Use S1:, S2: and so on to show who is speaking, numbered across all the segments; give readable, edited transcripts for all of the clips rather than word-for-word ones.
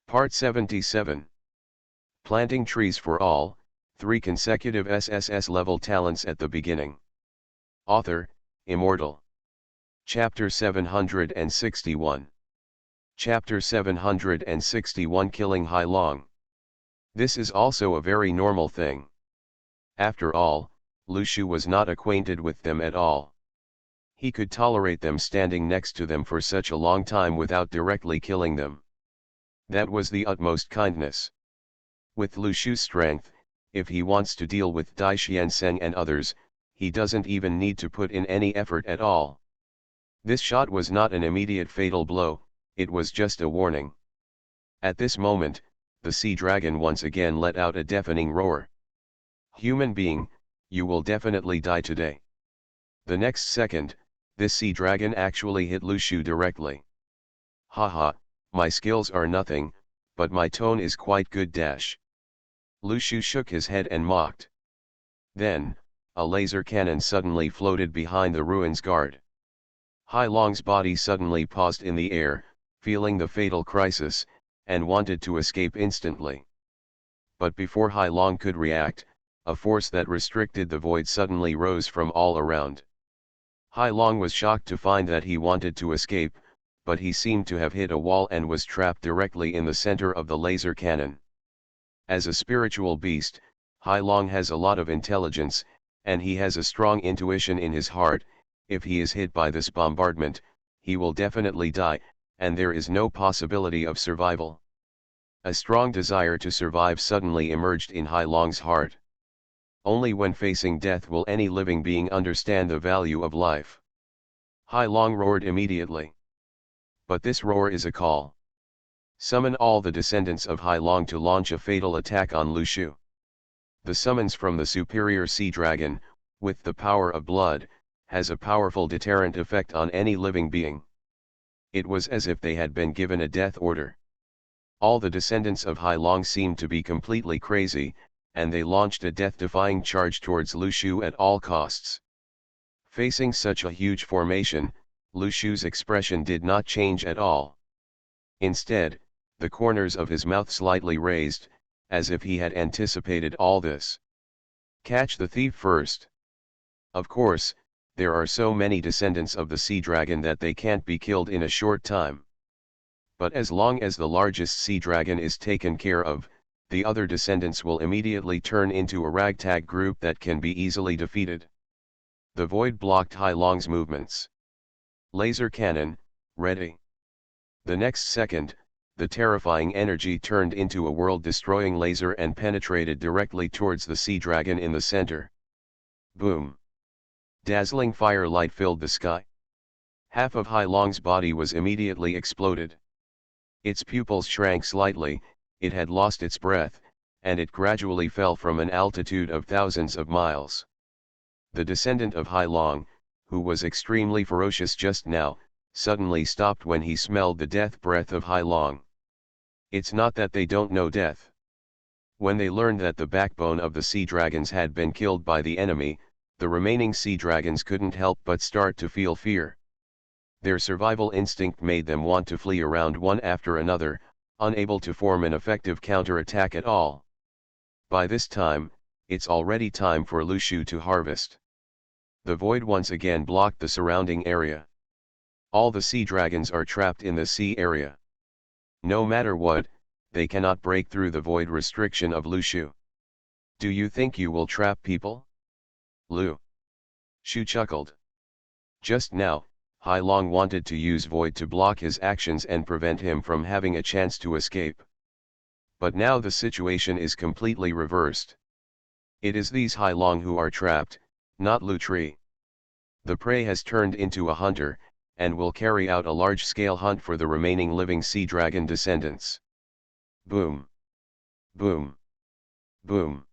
S1: Part 77. Planting trees for all, 3 consecutive SSS-level talents at the beginning. Author, Immortal. Chapter 761. Chapter 761 Killing Hai Long. This is also a very normal thing. After all, Lu Shu was not acquainted with them at all. He could tolerate them standing next to them for such a long time without directly killing them. That was the utmost kindness. With Lu Shu's strength, if he wants to deal with Dai Xiansheng and others, he doesn't even need to put in any effort at all. This shot was not an immediate fatal blow, it was just a warning. At this moment, the sea dragon once again let out a deafening roar. "Human being, you will definitely die today." The next second, this sea dragon actually hit Lu Shu directly. "Haha, my skills are nothing, but my tone is quite good dash." Lu Shu shook his head and mocked. Then, a laser cannon suddenly floated behind the ruins guard. Hai Long's body suddenly paused in the air, feeling the fatal crisis, and wanted to escape instantly. But before Hai Long could react, a force that restricted the void suddenly rose from all around. Hai Long was shocked to find that he wanted to escape, but he seemed to have hit a wall and was trapped directly in the center of the laser cannon. As a spiritual beast, Hai Long has a lot of intelligence, and he has a strong intuition in his heart. If he is hit by this bombardment, he will definitely die, and there is no possibility of survival. A strong desire to survive suddenly emerged in Hai Long's heart. Only when facing death will any living being understand the value of life. Hai Long roared immediately. But this roar is a call. Summon all the descendants of Hai Long to launch a fatal attack on Lu Shu. The summons from the superior sea dragon, with the power of blood, has a powerful deterrent effect on any living being. It was as if they had been given a death order. All the descendants of Hai Long seemed to be completely crazy, and they launched a death-defying charge towards Lu Shu at all costs. Facing such a huge formation, Lu Shu's expression did not change at all. Instead, the corners of his mouth slightly raised, as if he had anticipated all this. "Catch the thief first." Of course, there are so many descendants of the sea dragon that they can't be killed in a short time. But as long as the largest sea dragon is taken care of, the other descendants will immediately turn into a ragtag group that can be easily defeated. The void blocked Hai Long's movements. Laser cannon, ready. The next second, the terrifying energy turned into a world-destroying laser and penetrated directly towards the sea dragon in the center. Boom! Dazzling firelight filled the sky. Half of Hai Long's body was immediately exploded. Its pupils shrank slightly, it had lost its breath, and it gradually fell from an altitude of thousands of miles. The descendant of Hai Long, who was extremely ferocious just now, suddenly stopped when he smelled the death breath of Hai Long. It's not that they don't know death. When they learned that the backbone of the sea dragons had been killed by the enemy, the remaining sea dragons couldn't help but start to feel fear. Their survival instinct made them want to flee around one after another, unable to form an effective counterattack at all. By this time, it's already time for Lu Shu to harvest. The void once again blocked the surrounding area. All the sea dragons are trapped in the sea area. No matter what, they cannot break through the void restriction of Lu Shu. "Do you think you will trap people?" Lu Shu chuckled. Just now, Hai Long wanted to use void to block his actions and prevent him from having a chance to escape. But now the situation is completely reversed. It is these Hai Long who are trapped, not Lu Tree. The prey has turned into a hunter, and will carry out a large-scale hunt for the remaining living sea dragon descendants. Boom! Boom! Boom!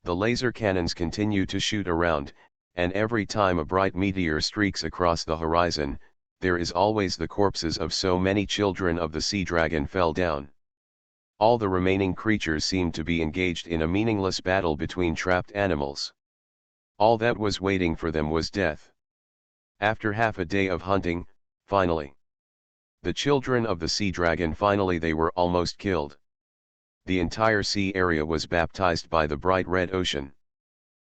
S1: The laser cannons continue to shoot around, and every time a bright meteor streaks across the horizon, there is always the corpses of so many children of the sea dragon fell down. All the remaining creatures seemed to be engaged in a meaningless battle between trapped animals. All that was waiting for them was death. After half a day of hunting, finally, The children of the sea dragon finally they were almost killed. The entire sea area was baptized by the bright red ocean.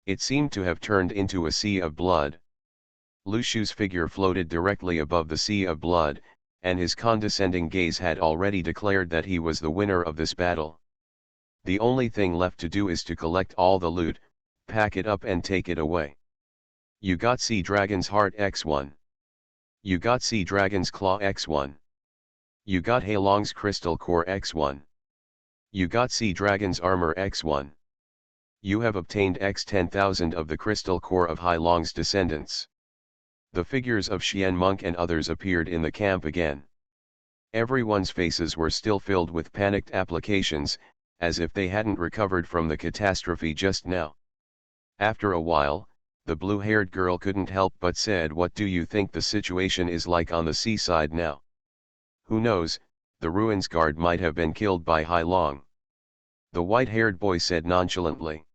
S1: It seemed to have turned into a sea of blood. Lu Shu's figure floated directly above the sea of blood, and his condescending gaze had already declared that he was the winner of this battle. The only thing left to do is to collect all the loot, pack it up and take it away. You got Sea Dragon's Heart X1. You got Sea Dragon's Claw X1. You got Heilong's Crystal Core X1. You got Sea Dragon's Armor X1. You have obtained X10,000 of the Crystal Core of Heilong's descendants. The figures of Xian Monk and others appeared in the camp again. Everyone's faces were still filled with panicked applications, as if they hadn't recovered from the catastrophe just now. After a while, the blue-haired girl couldn't help but said, "What do you think the situation is like on the seaside now? Who knows, the ruins guard might have been killed by Heilong." The white-haired boy said nonchalantly.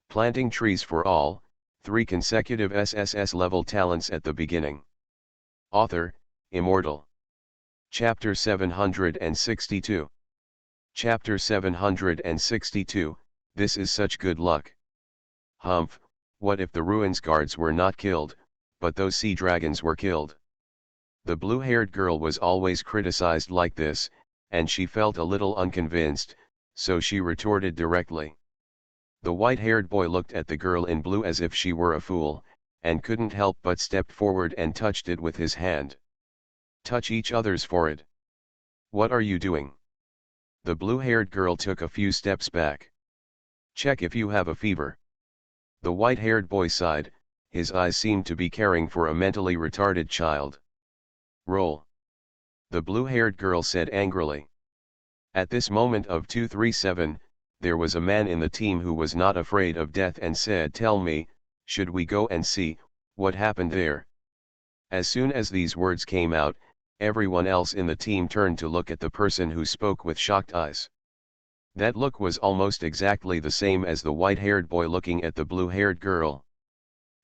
S1: Planting trees for all, 3 consecutive SSS-level talents at the beginning. Author, Immortal. Chapter 762. Chapter 762, This is such good luck. Humph, what if the ruins guards were not killed, but those sea dragons were killed? The blue-haired girl was always criticized like this, and she felt a little unconvinced, so she retorted directly. The white-haired boy looked at the girl in blue as if she were a fool, and couldn't help but stepped forward and touched it with his hand. Touch each other's forehead. What are you doing? The blue-haired girl took a few steps back. Check if you have a fever. The white-haired boy sighed, his eyes seemed to be caring for a mentally retarded child. Roll. The blue-haired girl said angrily. At this moment of 237, there was a man in the team who was not afraid of death and said, "Tell me, should we go and see what happened there?" As soon as these words came out, everyone else in the team turned to look at the person who spoke with shocked eyes. That look was almost exactly the same as the white-haired boy looking at the blue-haired girl.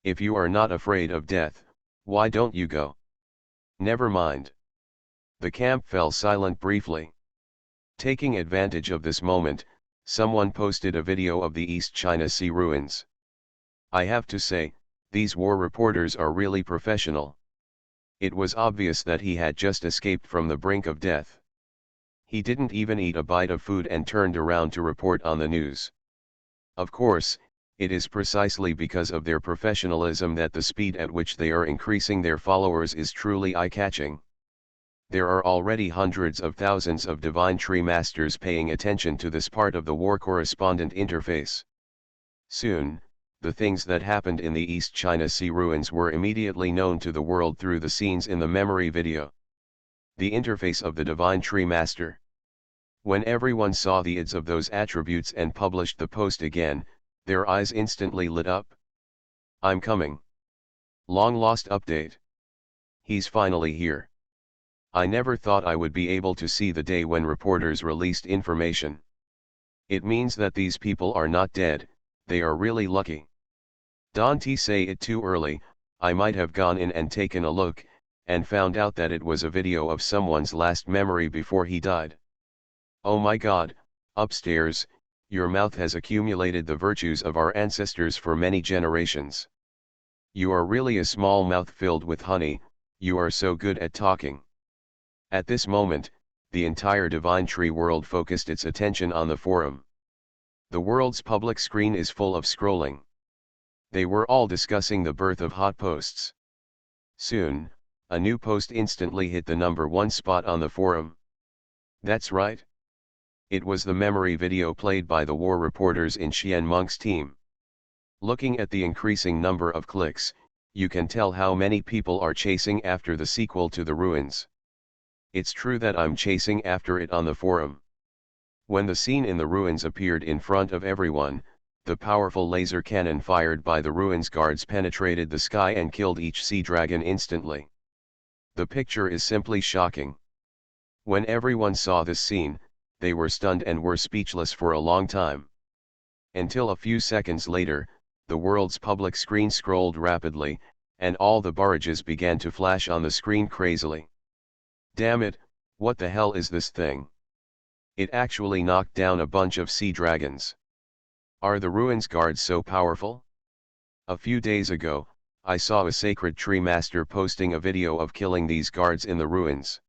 S1: If you are not afraid of death, why don't you go? Never mind. The camp fell silent briefly. Taking advantage of this moment, someone posted a video of the East China Sea ruins. I have to say, these war reporters are really professional. It was obvious that he had just escaped from the brink of death. He didn't even eat a bite of food and turned around to report on the news. Of course, it is precisely because of their professionalism that the speed at which they are increasing their followers is truly eye-catching. There are already hundreds of thousands of Divine Tree Masters paying attention to this part of the War Correspondent interface. Soon, the things that happened in the East China Sea ruins were immediately known to the world through the scenes in the memory video. The interface of the Divine Tree Master. When everyone saw the IDs of those attributes and published the post again, their eyes instantly lit up. I'm coming. Long lost update. He's finally here. I never thought I would be able to see the day when reporters released information. It means that these people are not dead, they are really lucky. Don't say it too early, I might have gone in and taken a look, and found out that it was a video of someone's last memory before he died. Oh my God, upstairs, your mouth has accumulated the virtues of our ancestors for many generations. You are really a small mouth filled with honey, you are so good at talking. At this moment, the entire Divine Tree world focused its attention on the forum. The world's public screen is full of scrolling. They were all discussing the birth of hot posts. Soon, a new post instantly hit the #1 spot on the forum. That's right. It was the memory video played by the war reporters in Xian Monk's team. Looking at the increasing number of clicks, you can tell how many people are chasing after the sequel to the ruins. It's true that I'm chasing after it on the forum. When the scene in the ruins appeared in front of everyone, the powerful laser cannon fired by the ruins guards penetrated the sky and killed each sea dragon instantly. The picture is simply shocking. When everyone saw this scene, they were stunned and were speechless for a long time. Until a few seconds later, the world's public screen scrolled rapidly, and all the barrages began to flash on the screen crazily. Damn it, what the hell is this thing? It actually knocked down a bunch of sea dragons. Are the ruins guards so powerful? A few days ago, I saw a sacred tree master posting a video of killing these guards in the ruins.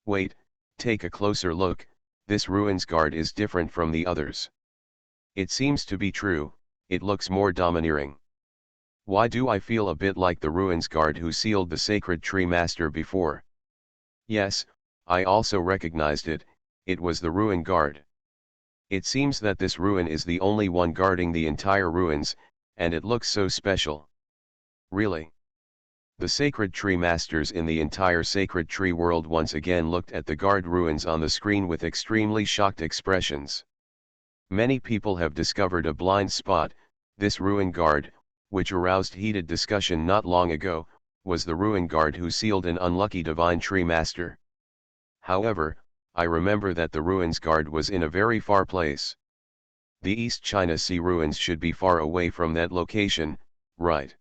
S1: Wait, take a closer look, this ruins guard is different from the others. It seems to be true, it looks more domineering. Why do I feel a bit like the ruins guard who sealed the sacred tree master before? Yes, I also recognized it, it was the ruin guard. It seems that this ruin is the only one guarding the entire ruins, and it looks so special. Really? The sacred tree masters in the entire sacred tree world once again looked at the guard ruins on the screen with extremely shocked expressions. Many people have discovered a blind spot. This ruin guard, which aroused heated discussion not long ago, was the ruin guard who sealed an unlucky divine tree master. However, I remember that the ruins guard was in a very far place. The East China Sea ruins should be far away from that location, right?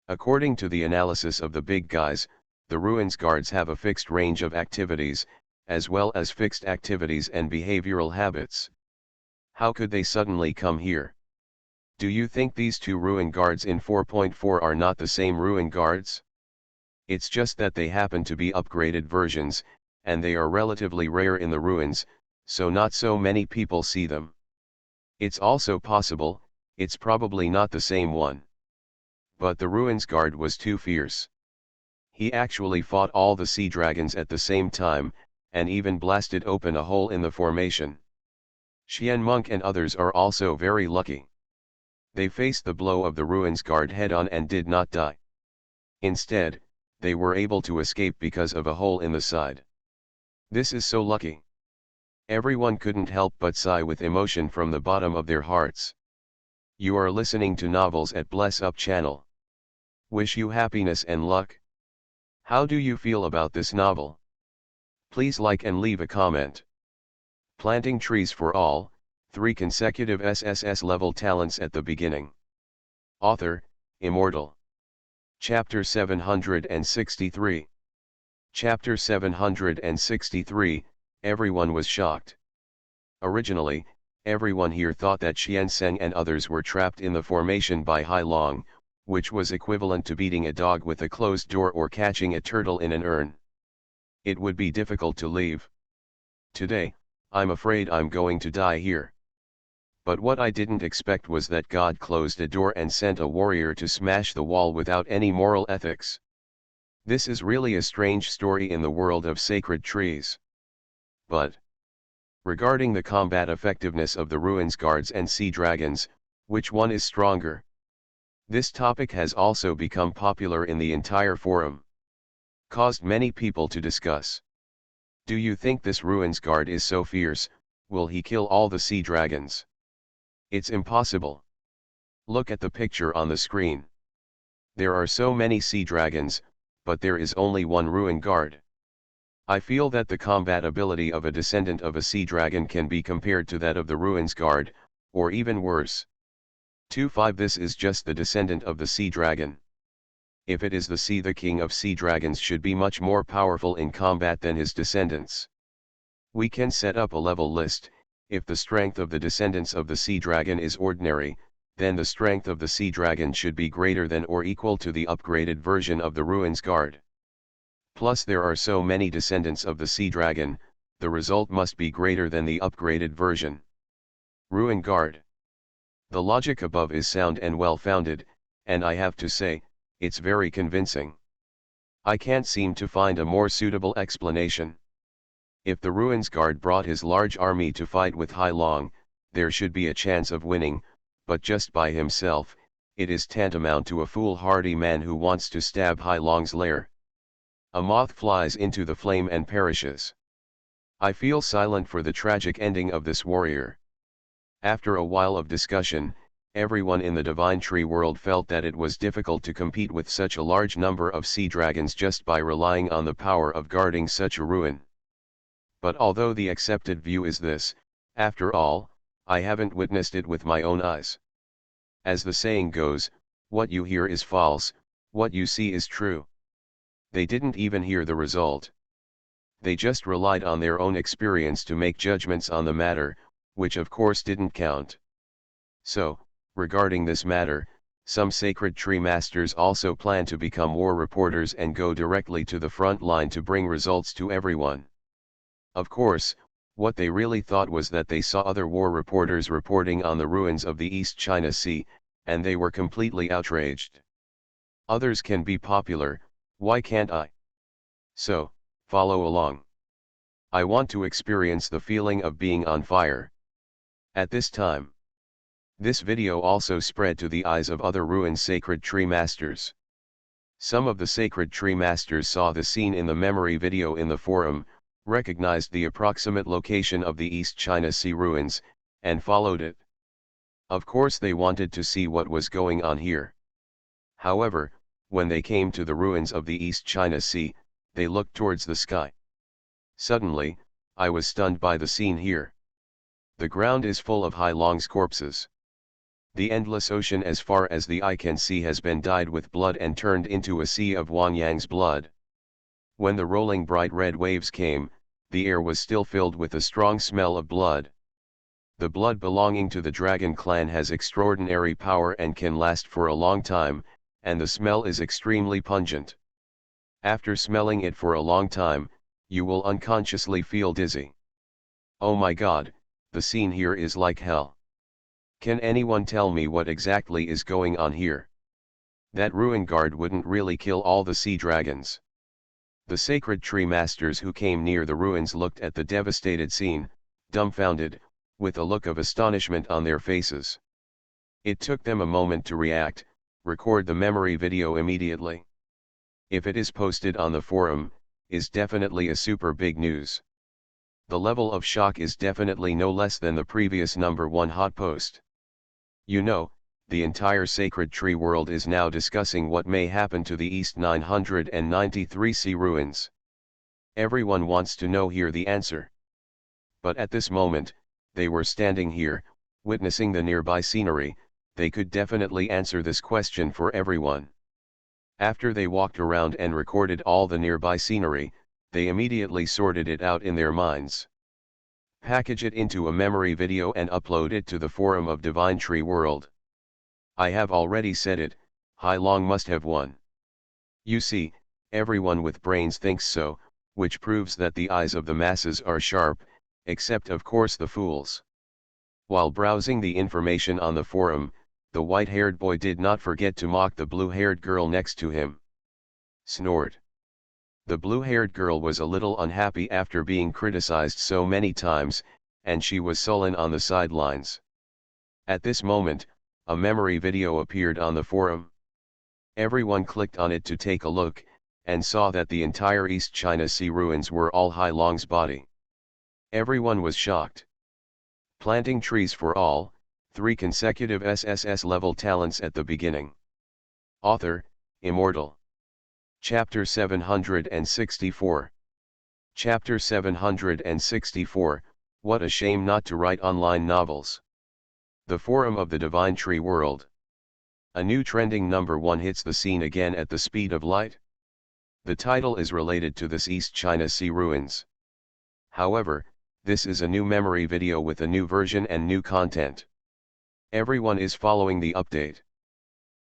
S1: According to the analysis of the big guys, the ruins guards have a fixed range of activities, as well as fixed activities and behavioral habits. How could they suddenly come here? Do you think these two ruin guards in 4.4 are not the same ruin guards? It's just that they happen to be upgraded versions, and they are relatively rare in the ruins, so not so many people see them. It's also possible, it's probably not the same one. But the ruins guard was too fierce. He actually fought all the sea dragons at the same time, and even blasted open a hole in the formation. Xian Monk and others are also very lucky. They faced the blow of the ruins guard head-on and did not die. Instead, they were able to escape because of a hole in the side. This is so lucky. Everyone couldn't help but sigh with emotion from the bottom of their hearts. You are listening to Novels at Bless Up channel. Wish you happiness and luck. How do you feel about this novel? Please like and leave a comment. Planting trees for all, 3 consecutive SSS-level talents at the beginning. Author, Immortal. Chapter 763. Chapter 763, Everyone was shocked. Originally, everyone here thought that Xian Seng and others were trapped in the formation by Hai Long, which was equivalent to beating a dog with a closed door or catching a turtle in an urn. It would be difficult to leave. Today, I'm afraid I'm going to die here. But what I didn't expect was that God closed a door and sent a warrior to smash the wall without any moral ethics. This is really a strange story in the world of sacred trees. But regarding the combat effectiveness of the ruins guards and sea dragons, which one is stronger? This topic has also become popular in the entire forum. Caused many people to discuss. Do you think this ruins guard is so fierce? Will he kill all the sea dragons? It's impossible. Look at the picture on the screen. There are so many sea dragons, but there is only one ruin guard. I feel that the combat ability of a descendant of a sea dragon can be compared to that of the ruins guard, or even worse. 2.5 This is just the descendant of the sea dragon. If it is the king of sea dragons should be much more powerful in combat than his descendants. We can set up a level list. If the strength of the descendants of the sea dragon is ordinary, then the strength of the sea dragon should be greater than or equal to the upgraded version of the ruins guard. Plus there are so many descendants of the sea dragon, the result must be greater than the upgraded version. Ruin guard. The logic above is sound and well-founded, and I have to say, it's very convincing. I can't seem to find a more suitable explanation. If the ruins guard brought his large army to fight with Hai Long, there should be a chance of winning, but just by himself, it is tantamount to a foolhardy man who wants to stab Hai Long's lair. A moth flies into the flame and perishes. I feel silent for the tragic ending of this warrior. After a while of discussion, everyone in the divine tree world felt that it was difficult to compete with such a large number of sea dragons just by relying on the power of guarding such a ruin. But although the accepted view is this, after all, I haven't witnessed it with my own eyes. As the saying goes, what you hear is false, what you see is true. They didn't even hear the result. They just relied on their own experience to make judgments on the matter, which of course didn't count. So, regarding this matter, some sacred tree masters also plan to become war reporters and go directly to the front line to bring results to everyone. Of course, what they really thought was that they saw other war reporters reporting on the ruins of the East China Sea, and they were completely outraged. Others can be popular, why can't I? So, follow along. I want to experience the feeling of being on fire. At this time. This video also spread to the eyes of other ruined sacred tree masters. Some of the sacred tree masters saw the scene in the memory video in the forum, recognized the approximate location of the East China Sea ruins, and followed it. Of course they wanted to see what was going on here. However, when they came to the ruins of the East China Sea, they looked towards the sky. Suddenly, I was stunned by the scene here. The ground is full of Hai Long's corpses. The endless ocean as far as the eye can see has been dyed with blood and turned into a sea of Wang Yang's blood. When the rolling bright red waves came, the air was still filled with a strong smell of blood. The blood belonging to the dragon clan has extraordinary power and can last for a long time, and the smell is extremely pungent. After smelling it for a long time, you will unconsciously feel dizzy. Oh my God, the scene here is like hell. Can anyone tell me what exactly is going on here? That ruin guard wouldn't really kill all the sea dragons. The sacred tree masters who came near the ruins looked at the devastated scene, dumbfounded, with a look of astonishment on their faces. It took them a moment to react, record the memory video immediately. If it is posted on the forum, is definitely a super big news. The level of shock is definitely no less than the previous #1 hot post. You know, the entire sacred tree world is now discussing what may happen to the East 993 sea ruins. Everyone wants to know here the answer. But at this moment, they were standing here, witnessing the nearby scenery, they could definitely answer this question for everyone. After they walked around and recorded all the nearby scenery, they immediately sorted it out in their minds. Package it into a memory video and upload it to the forum of Divine Tree World. I have already said it, Hai Long must have won. You see, everyone with brains thinks so, which proves that the eyes of the masses are sharp, except of course the fools. While browsing the information on the forum, the white-haired boy did not forget to mock the blue-haired girl next to him. Snort. The blue-haired girl was a little unhappy after being criticized so many times, and she was sullen on the sidelines. At this moment, a memory video appeared on the forum. Everyone clicked on it to take a look, and saw that the entire East China Sea ruins were all Hai Long's body. Everyone was shocked. Planting trees for all, 3 consecutive SSS-level talents at the beginning. Author, Immortal. Chapter 764. Chapter 764, What a shame not to write online novels. The Forum of the Divine Tree World. A new trending #1 hits the scene again at the speed of light. The title is related to this East China Sea ruins. However, this is a new memory video with a new version and new content. Everyone is following the update.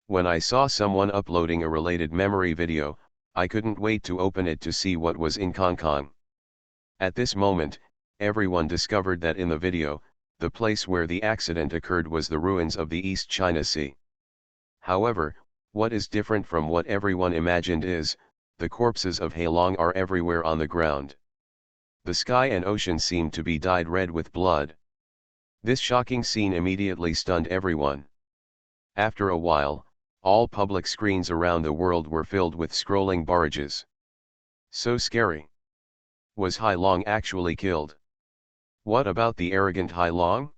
S1: When I saw someone uploading a related memory video, I couldn't wait to open it to see what was in Hong Kong. At this moment, everyone discovered that in the video, the place where the accident occurred was the ruins of the East China Sea. However, what is different from what everyone imagined is, the corpses of Hai Long are everywhere on the ground. The sky and ocean seem to be dyed red with blood. This shocking scene immediately stunned everyone. After a while, all public screens around the world were filled with scrolling barrages. So scary. Was Hai Long actually killed? What about the arrogant Hai Long?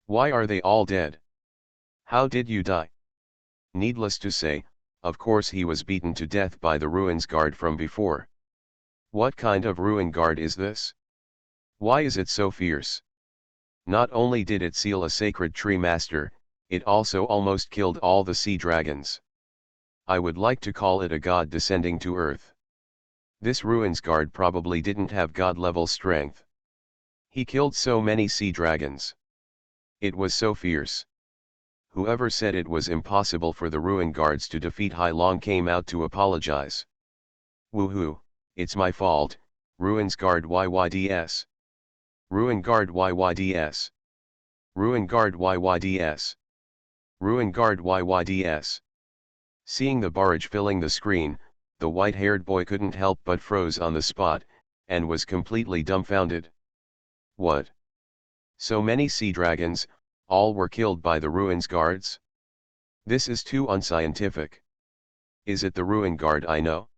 S1: Why are they all dead? How did you die? Needless to say, of course he was beaten to death by the ruins guard from before. What kind of ruin guard is this? Why is it so fierce? Not only did it seal a sacred tree master, it also almost killed all the sea dragons. I would like to call it a god descending to earth. This ruins guard probably didn't have god-level strength. He killed so many sea dragons. It was so fierce. Whoever said it was impossible for the ruin guards to defeat Hai Long came out to apologize. Woohoo, it's my fault, ruins guard YYDS. Ruin guard YYDS. Ruin guard YYDS. Ruin guard YYDS. Seeing the barrage filling the screen, the white-haired boy couldn't help but froze on the spot, and was completely dumbfounded. What? So many sea dragons, all were killed by the ruins guards? This is too unscientific. Is it the ruin guard I know?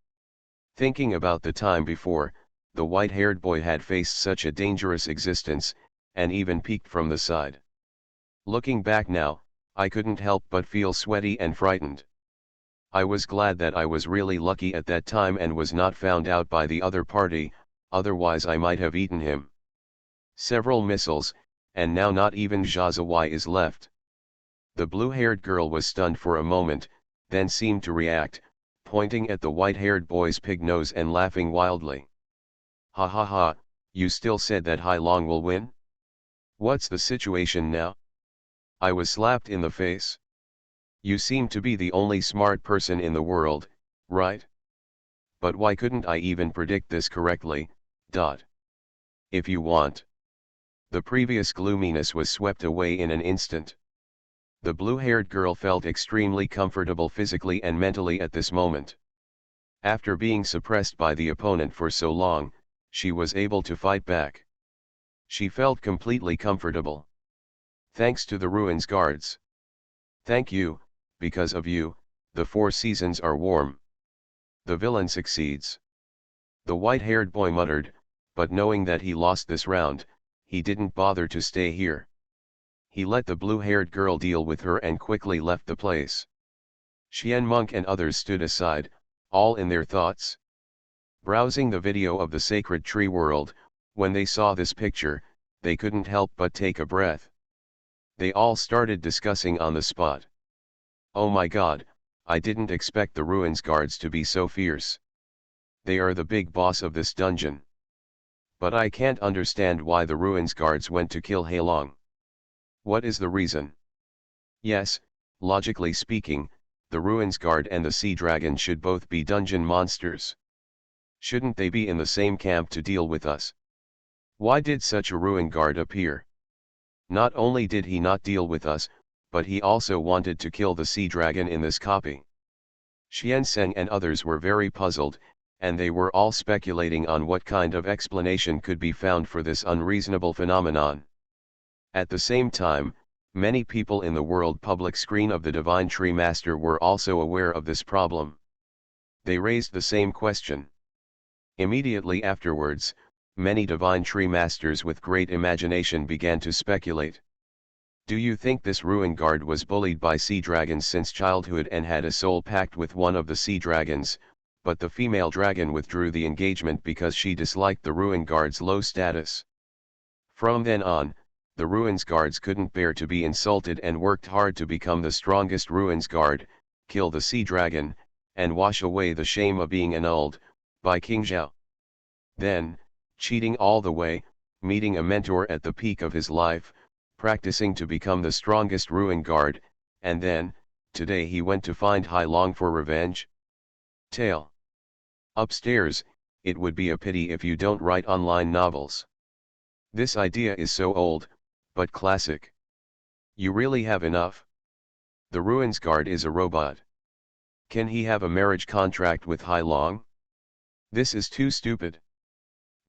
S1: Thinking about the time before, the white-haired boy had faced such a dangerous existence, and even peeked from the side. Looking back now, I couldn't help but feel sweaty and frightened. I was glad that I was really lucky at that time and was not found out by the other party, otherwise I might have eaten him. Several missiles, and now not even Jazawai is left. The blue-haired girl was stunned for a moment, then seemed to react, pointing at the white-haired boy's pig nose and laughing wildly. Ha ha ha, you still said that Hai Long will win? What's the situation now? I was slapped in the face. You seem to be the only smart person in the world, right? But why couldn't I even predict this correctly, dot. If you want. The previous gloominess was swept away in an instant. The blue-haired girl felt extremely comfortable physically and mentally at this moment. After being suppressed by the opponent for so long, she was able to fight back. She felt completely comfortable. Thanks to the ruins guards. Thank you, because of you, the 4 seasons are warm. The villain succeeds. The white-haired boy muttered, but knowing that he lost this round, he didn't bother to stay here. He let the blue-haired girl deal with her and quickly left the place. Xian Monk and others stood aside, all in their thoughts. Browsing the video of the sacred tree world, when they saw this picture, they couldn't help but take a breath. They all started discussing on the spot. Oh my god, I didn't expect the ruins guards to be so fierce. They are the big boss of this dungeon. But I can't understand why the ruins guards went to kill Hai Long. What is the reason? Yes, logically speaking, the ruins guard and the sea dragon should both be dungeon monsters. Shouldn't they be in the same camp to deal with us? Why did such a ruin guard appear? Not only did he not deal with us, but he also wanted to kill the sea dragon in this copy. Xianzeng and others were very puzzled, and they were all speculating on what kind of explanation could be found for this unreasonable phenomenon. At the same time, many people in the world public screen of the Divine Tree Master were also aware of this problem. They raised the same question. Immediately afterwards, many Divine Tree Masters with great imagination began to speculate. Do you think this ruin guard was bullied by sea dragons since childhood and had a soul pact with one of the sea dragons, but the female dragon withdrew the engagement because she disliked the ruin guard's low status? From then on, the ruins guards couldn't bear to be insulted and worked hard to become the strongest ruins guard, kill the sea dragon, and wash away the shame of being annulled by King Zhao. Then, cheating all the way, meeting a mentor at the peak of his life, practicing to become the strongest ruin guard, and then, today he went to find Hai Long for revenge? Tale. Upstairs, it would be a pity if you don't write online novels. This idea is so old, but classic. You really have enough? The ruins guard is a robot. Can he have a marriage contract with Hai Long? This is too stupid.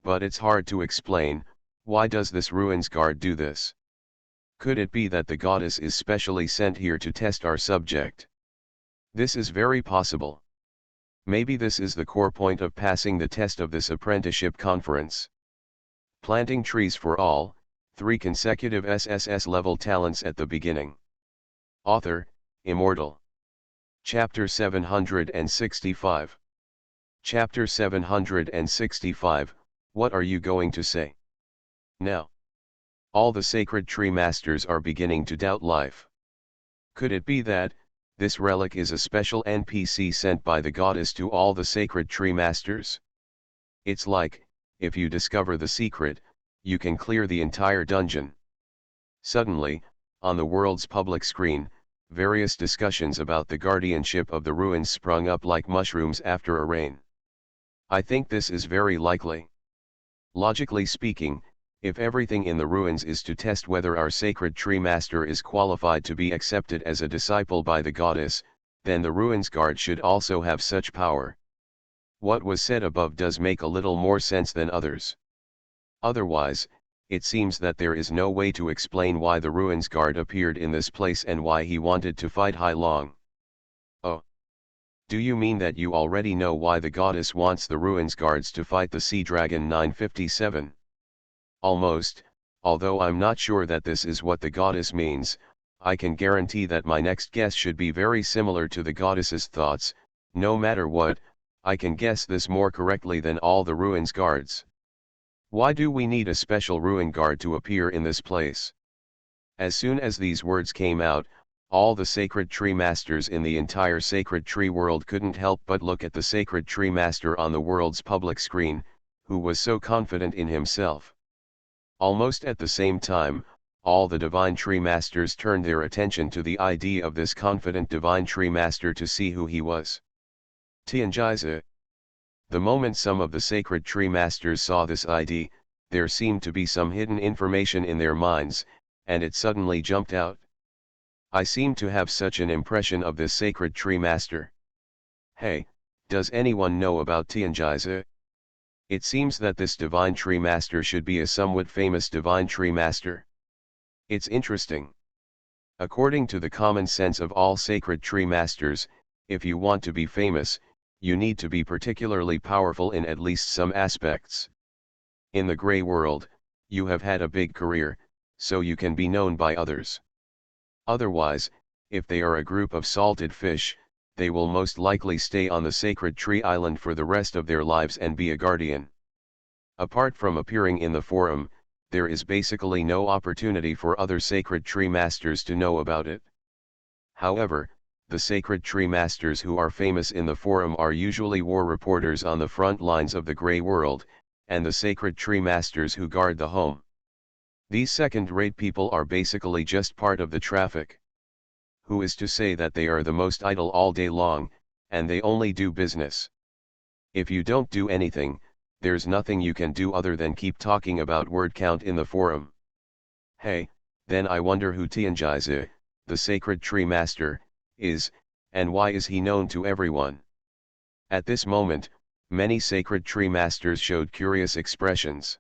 S1: But it's hard to explain, why does this ruins guard do this? Could it be that the goddess is specially sent here to test our subject? This is very possible. Maybe this is the core point of passing the test of this apprenticeship conference. Planting trees for all, 3 consecutive SSS-level talents at the beginning. Author, Immortal. Chapter 765. Chapter 765, What are you going to say? Now. All the sacred tree masters are beginning to doubt life. Could it be that, this relic is a special NPC sent by the goddess to all the sacred tree masters? It's like, if you discover the secret, you can clear the entire dungeon. Suddenly, on the world's public screen, various discussions about the guardianship of the ruins sprung up like mushrooms after a rain. I think this is very likely. Logically speaking, if everything in the ruins is to test whether our sacred tree master is qualified to be accepted as a disciple by the goddess, then the ruins guard should also have such power. What was said above does make a little more sense than others. Otherwise, it seems that there is no way to explain why the ruins guard appeared in this place and why he wanted to fight Hai Long. Oh. Do you mean that you already know why the goddess wants the ruins guards to fight the sea dragon 957? Almost, although I'm not sure that this is what the goddess means, I can guarantee that my next guess should be very similar to the goddess's thoughts. No matter what, I can guess this more correctly than all the ruins guards. Why do we need a special ruin guard to appear in this place? As soon as these words came out, all the sacred tree masters in the entire sacred tree world couldn't help but look at the sacred tree master on the world's public screen, who was so confident in himself. Almost at the same time, all the divine tree masters turned their attention to the idea of this confident divine tree master to see who he was. Tianjaizi. The moment some of the sacred tree masters saw this ID, there seemed to be some hidden information in their minds, and it suddenly jumped out. I seem to have such an impression of this sacred tree master. Hey, does anyone know about Tianjaizi? It seems that this divine tree master should be a somewhat famous divine tree master. It's interesting. According to the common sense of all sacred tree masters, if you want to be famous, you need to be particularly powerful in at least some aspects. In the gray world, you have had a big career, so you can be known by others. Otherwise, if they are a group of salted fish, they will most likely stay on the sacred tree island for the rest of their lives and be a guardian. Apart from appearing in the forum, there is basically no opportunity for other sacred tree masters to know about it. However, the sacred tree masters who are famous in the forum are usually war reporters on the front lines of the gray world, and the sacred tree masters who guard the home. These second-rate people are basically just part of the traffic. Who is to say that they are the most idle all day long, and they only do business? If you don't do anything, there's nothing you can do other than keep talking about word count in the forum. Hey, then I wonder who Tianjaizi, the sacred tree master, is, and why is he known to everyone? At this moment, many sacred tree masters showed curious expressions.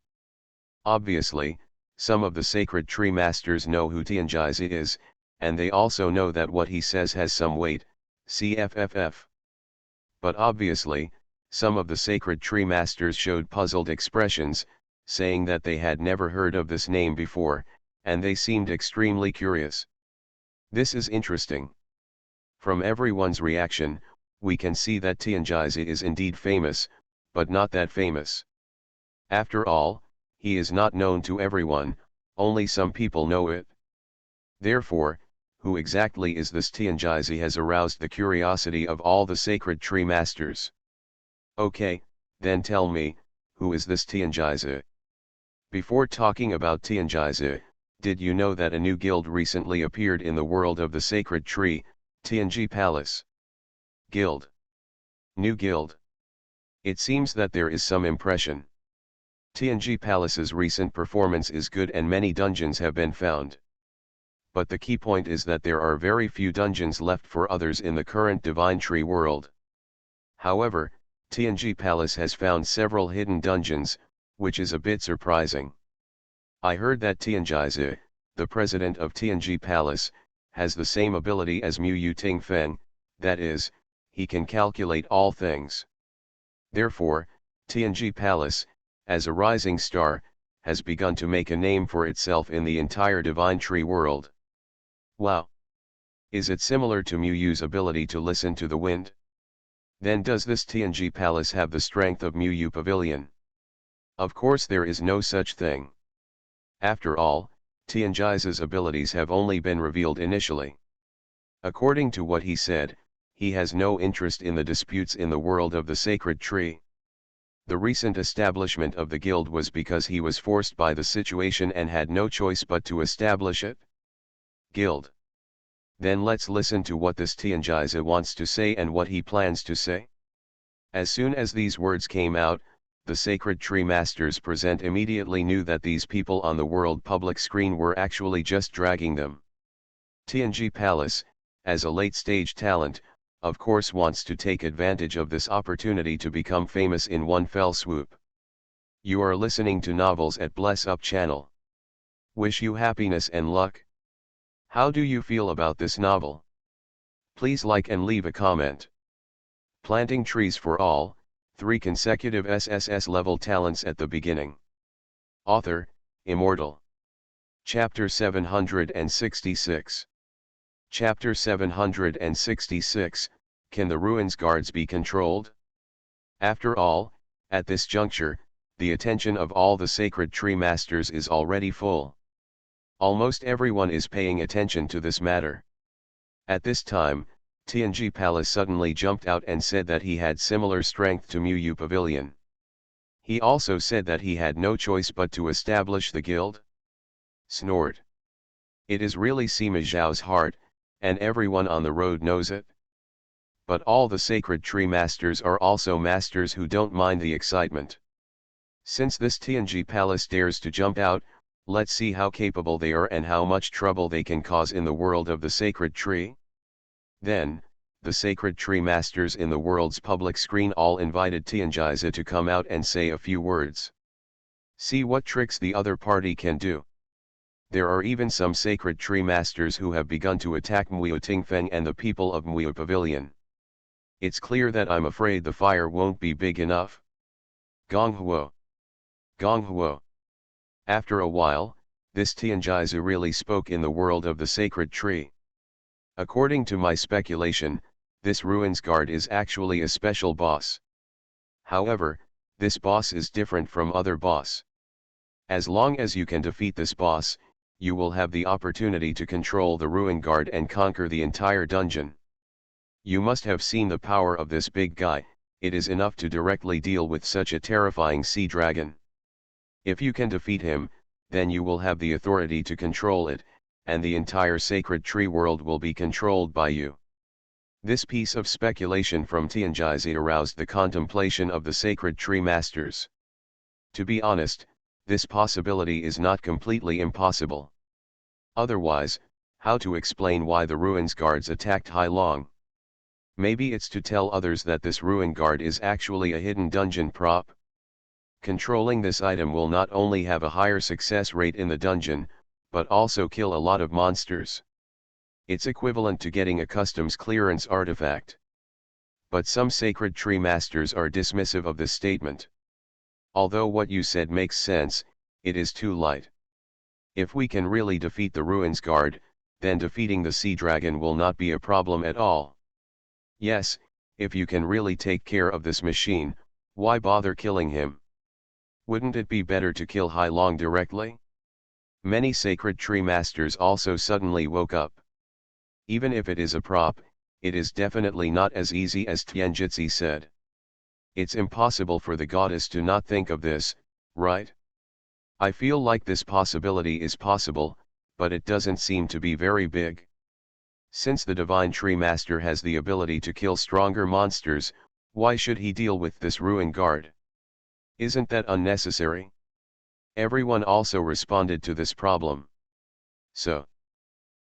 S1: Obviously, some of the sacred tree masters know who Tianjaizi is, and they also know that what he says has some weight, CFFF. But obviously, some of the sacred tree masters showed puzzled expressions, saying that they had never heard of this name before, and they seemed extremely curious. This is interesting. From everyone's reaction, we can see that Tianjaizi is indeed famous, but not that famous. After all, he is not known to everyone, only some people know it. Therefore, who exactly is this Tianjaizi has aroused the curiosity of all the sacred tree masters. Okay, then tell me, who is this Tianjaizi? Before talking about Tianjaizi, did you know that a new guild recently appeared in the world of the sacred tree, Tianji Palace? Guild. New guild. It seems that there is some impression. Tianji Palace's recent performance is good and many dungeons have been found. But the key point is that there are very few dungeons left for others in the current divine tree world. However, Tianji Palace has found several hidden dungeons, which is a bit surprising. I heard that Tianjaizi, the president of Tianji Palace, has the same ability as Mu Yu Ting Feng, that is, he can calculate all things. Therefore, Tianji Palace, as a rising star, has begun to make a name for itself in the entire divine tree world. Wow! Is it similar to Mu Yu's ability to listen to the wind? Then does this Tianji Palace have the strength of Mu Yu Pavilion? Of course there is no such thing. After all, Tianjai's abilities have only been revealed initially. According to what he said, he has no interest in the disputes in the world of the sacred tree. The recent establishment of the guild was because he was forced by the situation and had no choice but to establish it. Guild. Then let's listen to what this Tianjia wants to say and what he plans to say. As soon as these words came out, the Sacred Tree Masters present immediately knew that these people on the world public screen were actually just dragging them. Tianjia Palace, as a late-stage talent, of course wants to take advantage of this opportunity to become famous in one fell swoop. You are listening to Novels at Bless Up channel. Wish you happiness and luck. How do you feel about this novel? Please like and leave a comment. Planting trees for all, 3 consecutive SSS-level talents at the beginning. Author, Immortal. Chapter 766. Chapter 766, Can the Ruins Guards be controlled? After all, at this juncture, the attention of all the Sacred Tree Masters is already full. Almost everyone is paying attention to this matter. At this time, Tianjia Palace suddenly jumped out and said that he had similar strength to Mu Pavilion. He also said that he had no choice but to establish the guild. Snort. It is really Sima Zhao's heart, and everyone on the road knows it. But all the Sacred Tree Masters are also masters who don't mind the excitement. Since this Tianjia Palace dares to jump out, let's see how capable they are and how much trouble they can cause in the world of the Sacred Tree. Then, the Sacred Tree Masters in the world's public screen all invited Tianjia to come out and say a few words. See what tricks the other party can do. There are even some Sacred Tree Masters who have begun to attack Mu Tingfeng and the people of Mu Pavilion. It's clear that I'm afraid the fire won't be big enough. Gonghuo. Gonghuo. After a while, this Tianjia really spoke in the world of the Sacred Tree. According to my speculation, this Ruins Guard is actually a special boss. However, this boss is different from other boss. As long as you can defeat this boss, you will have the opportunity to control the Ruin Guard and conquer the entire dungeon. You must have seen the power of this big guy. It is enough to directly deal with such a terrifying sea dragon. If you can defeat him, then you will have the authority to control it, and the entire Sacred Tree world will be controlled by you. This piece of speculation from Tianjia aroused the contemplation of the Sacred Tree Masters. To be honest, this possibility is not completely impossible. Otherwise, how to explain why the Ruins Guards attacked Hai Long? Maybe it's to tell others that this Ruin Guard is actually a hidden dungeon prop. Controlling this item will not only have a higher success rate in the dungeon, but also kill a lot of monsters. It's equivalent to getting a customs clearance artifact. But some Sacred Tree Masters are dismissive of this statement. Although what you said makes sense, it is too light. If we can really defeat the Ruins Guard, then defeating the Sea Dragon will not be a problem at all. Yes, if you can really take care of this machine, why bother killing him? Wouldn't it be better to kill Hai Long directly? Many Sacred Tree Masters also suddenly woke up. Even if it is a prop, it is definitely not as easy as Tianjia said. It's impossible for the goddess to not think of this, right? I feel like this possibility is possible, but it doesn't seem to be very big. Since the Divine Tree Master has the ability to kill stronger monsters, why should he deal with this Ruin Guard? Isn't that unnecessary? Everyone also responded to this problem. So,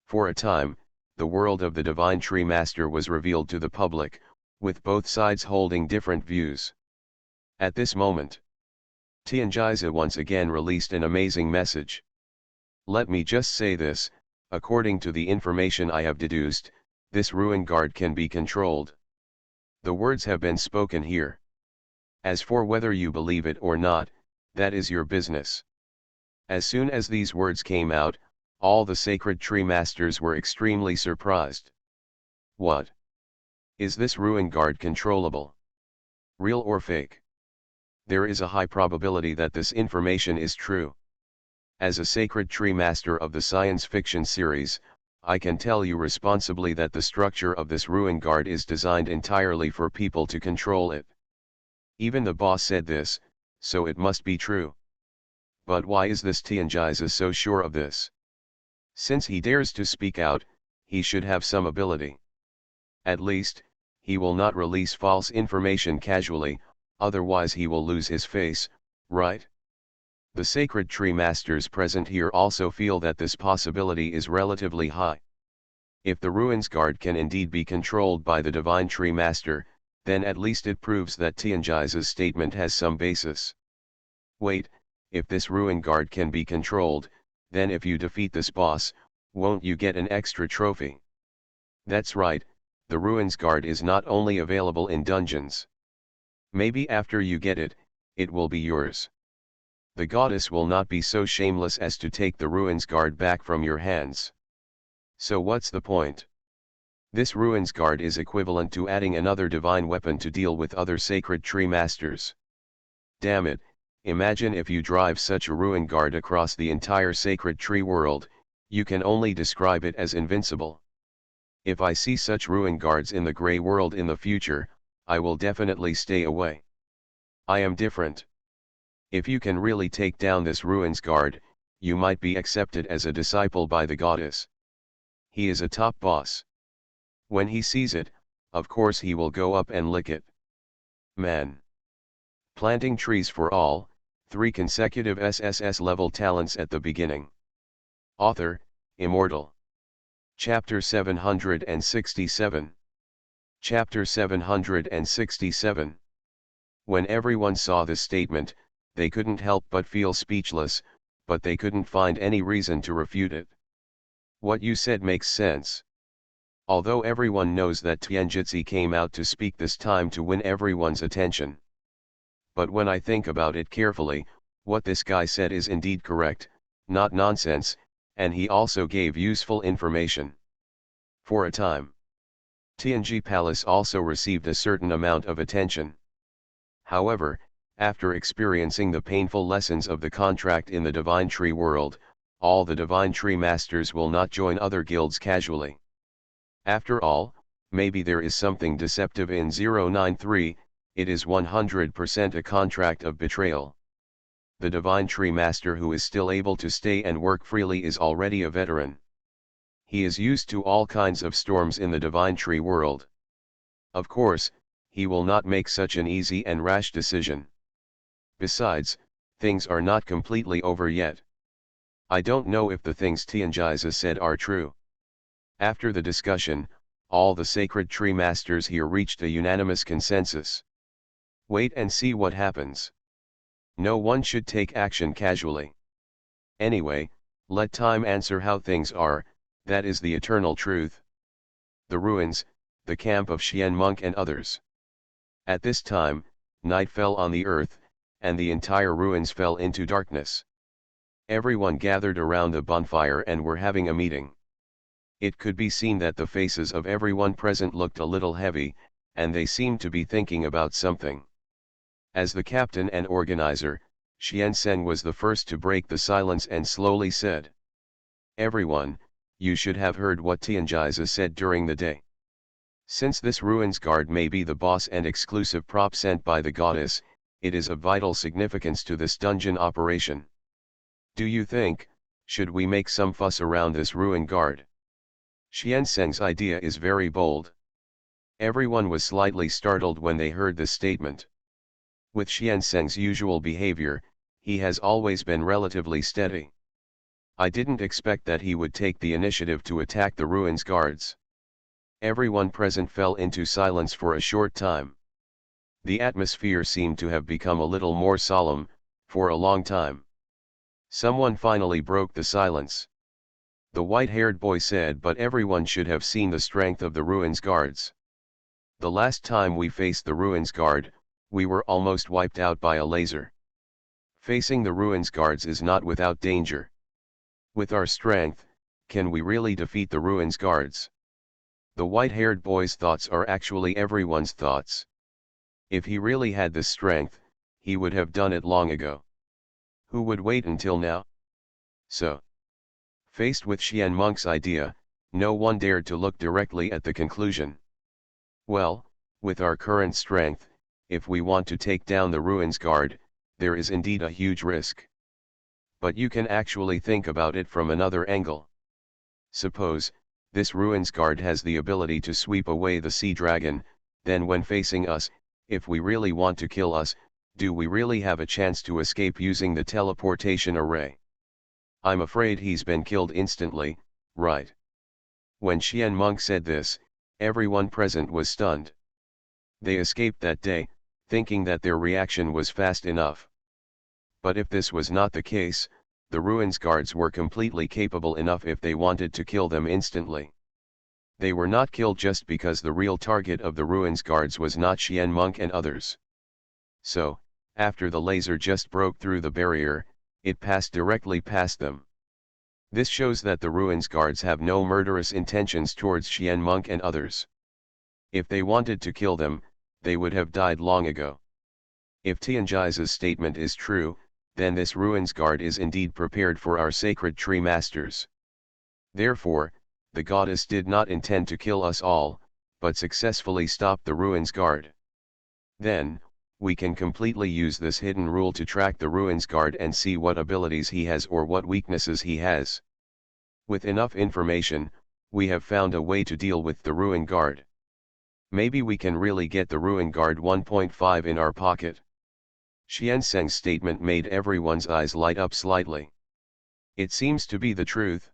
S1: for a time, the world of the Divine Tree Master was revealed to the public, with both sides holding different views. At this moment, Tianjia once again released an amazing message. Let me just say this, according to the information I have deduced, this Ruin Guard can be controlled. The words have been spoken here. As for whether you believe it or not, that is your business. As soon as these words came out, all the Sacred Tree Masters were extremely surprised. What? Is this Ruin Guard controllable? Real or fake? There is a high probability that this information is true. As a Sacred Tree Master of the science fiction series, I can tell you responsibly that the structure of this Ruin Guard is designed entirely for people to control it. Even the boss said this, so it must be true. But why is this Tianjis so sure of this? Since he dares to speak out, he should have some ability. At least, he will not release false information casually, otherwise he will lose his face, right? The sacred tree masters present here also feel that this possibility is relatively high. If the ruins guard can indeed be controlled by the divine tree master, then at least it proves that Tianjis's statement has some basis. Wait, if this ruin guard can be controlled, then if you defeat this boss, won't you get an extra trophy? That's right, the ruins guard is not only available in dungeons. Maybe after you get it, it will be yours. The goddess will not be so shameless as to take the ruins guard back from your hands. So what's the point? This ruins guard is equivalent to adding another divine weapon to deal with other sacred tree masters. Damn it, imagine if you drive such a ruin guard across the entire sacred tree world, you can only describe it as invincible. If I see such ruin guards in the grey world in the future, I will definitely stay away. I am different. If you can really take down this ruins guard, you might be accepted as a disciple by the goddess. He is a top boss. When he sees it, of course he will go up and lick it. Man. Planting trees for all, 3 consecutive SSS-level talents at the beginning. Author, Immortal. Chapter 767. Chapter 767. When everyone saw this statement, they couldn't help but feel speechless, but they couldn't find any reason to refute it. What you said makes sense. Although everyone knows that Tianjitsi came out to speak this time to win everyone's attention. But when I think about it carefully, what this guy said is indeed correct, not nonsense, and he also gave useful information. For a time, Tianji Palace also received a certain amount of attention. However, after experiencing the painful lessons of the contract in the Divine Tree world, all the Divine Tree Masters will not join other guilds casually. After all, maybe there is something deceptive in 093, it is 100% a contract of betrayal. The Divine Tree Master who is still able to stay and work freely is already a veteran. He is used to all kinds of storms in the Divine Tree world. Of course, he will not make such an easy and rash decision. Besides, things are not completely over yet. I don't know if the things Tianjisa said are true. After the discussion, all the sacred tree masters here reached a unanimous consensus. Wait and see what happens. No one should take action casually. Anyway, let time answer how things are, that is the eternal truth. The ruins, the camp of Xian monk and others. At this time, night fell on the earth, and the entire ruins fell into darkness. Everyone gathered around the bonfire and were having a meeting. It could be seen that the faces of everyone present looked a little heavy, and they seemed to be thinking about something. As the captain and organizer, Xian Sen was the first to break the silence and slowly said, "Everyone, you should have heard what Tianjisa said during the day. Since this ruins guard may be the boss and exclusive prop sent by the goddess, it is of vital significance to this dungeon operation. Do you think, should we make some fuss around this ruin guard?" Xian Seng's idea is very bold. Everyone was slightly startled when they heard this statement. With Xian Seng's usual behavior, he has always been relatively steady. I didn't expect that he would take the initiative to attack the ruins guards. Everyone present fell into silence for a short time. The atmosphere seemed to have become a little more solemn, for a long time. Someone finally broke the silence. The white-haired boy said, "But everyone should have seen the strength of the ruins guards. The last time we faced the ruins guard, we were almost wiped out by a laser. Facing the ruins guards is not without danger. With our strength, can we really defeat the ruins guards?" The white-haired boy's thoughts are actually everyone's thoughts. If he really had this strength, he would have done it long ago. Who would wait until now? So, faced with Xian Monk's idea, no one dared to look directly at the conclusion. Well, with our current strength, if we want to take down the ruins guard, there is indeed a huge risk. But you can actually think about it from another angle. Suppose, this ruins guard has the ability to sweep away the sea dragon, then when facing us, if we really want to kill us, do we really have a chance to escape using the teleportation array? I'm afraid he's been killed instantly, right? When Xian Monk said this, everyone present was stunned. They escaped that day, thinking that their reaction was fast enough. But if this was not the case, the ruins guards were completely capable enough if they wanted to kill them instantly. They were not killed just because the real target of the ruins guards was not Xian Monk and others. So, after the laser just broke through the barrier, it passed directly past them. This shows that the ruins guards have no murderous intentions towards Xian Monk and others. If they wanted to kill them, they would have died long ago. If Tianjai's statement is true, then this ruins guard is indeed prepared for our sacred tree masters. Therefore, the goddess did not intend to kill us all, but successfully stopped the ruins guard. Then, we can completely use this hidden rule to track the ruins guard and see what abilities he has or what weaknesses he has. With enough information, we have found a way to deal with the ruin guard. Maybe we can really get the ruin guard 1.5 in our pocket. Xian Seng's statement made everyone's eyes light up slightly. It seems to be the truth.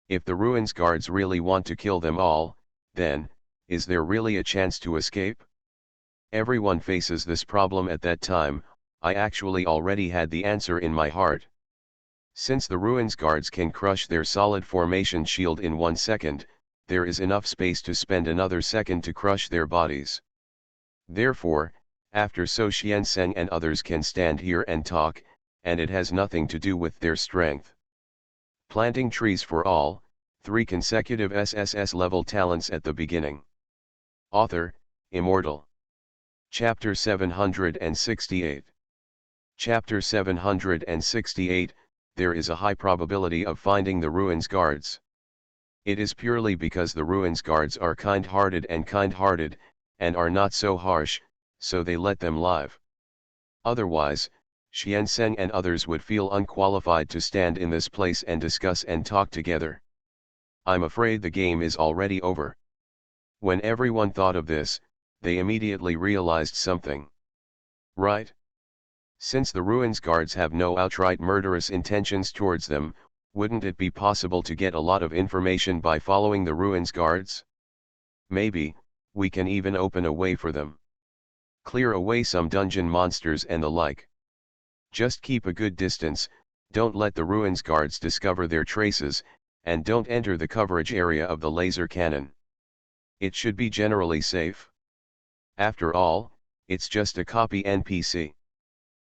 S1: If the ruins guards really want to kill them all, then, is there really a chance to escape? Everyone faces this problem at that time. I actually already had the answer in my heart. Since the ruins guards can crush their solid formation shield in 1 second, there is enough space to spend another second to crush their bodies. Therefore, after so Xian Seng and others can stand here and talk, and it has nothing to do with their strength. Planting trees for all, 3 consecutive SSS-level talents at the beginning. Author, Immortal. Chapter 768. Chapter 768, there is a high probability of finding the ruins guards. It is purely because the ruins guards are kind-hearted, and are not so harsh, so they let them live. Otherwise, Xian Seng and others would feel unqualified to stand in this place and discuss and talk together. I'm afraid the game is already over. When everyone thought of this, they immediately realized something. Right? Since the ruins guards have no outright murderous intentions towards them, wouldn't it be possible to get a lot of information by following the ruins guards? Maybe, we can even open a way for them. Clear away some dungeon monsters and the like. Just keep a good distance, don't let the ruins guards discover their traces, and don't enter the coverage area of the laser cannon. It should be generally safe. After all, it's just a copy NPC.